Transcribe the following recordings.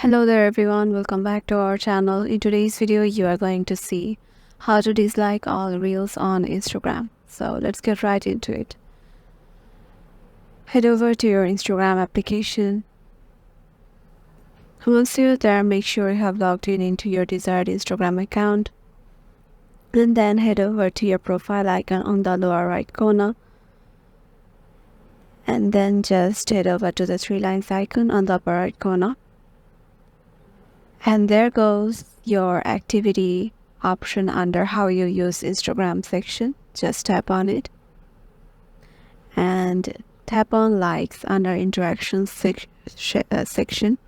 Hello there everyone, welcome back to our channel. In today's video you are going to see how to dislike all reels on Instagram. So let's get right into it. Head over to your Instagram application. Once you're there, make sure you have logged in into your desired Instagram account. And then head over to your profile icon on the lower right corner. And then just head over to the three lines icon on the upper right corner. And there goes your activity option under how you use Instagram section. Just tap on it and tap on likes under interactions section.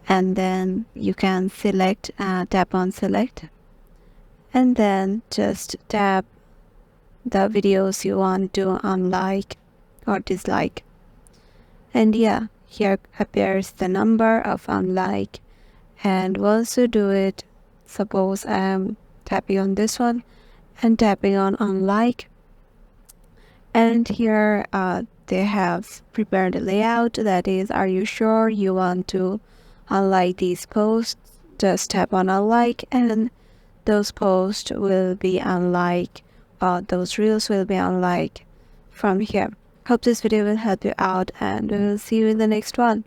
And then you can select, tap on select, and then just tap the videos you want to unlike or dislike. And yeah, here appears the number of unlike, and once you do it, suppose I am tapping on this one and tapping on unlike, and here they have prepared a layout that is, are you sure you want to unlike these posts? Just tap on unlike and those posts will be unlike, those reels will be unlike from here. Hope this video will help you out, and we will see you in the next one.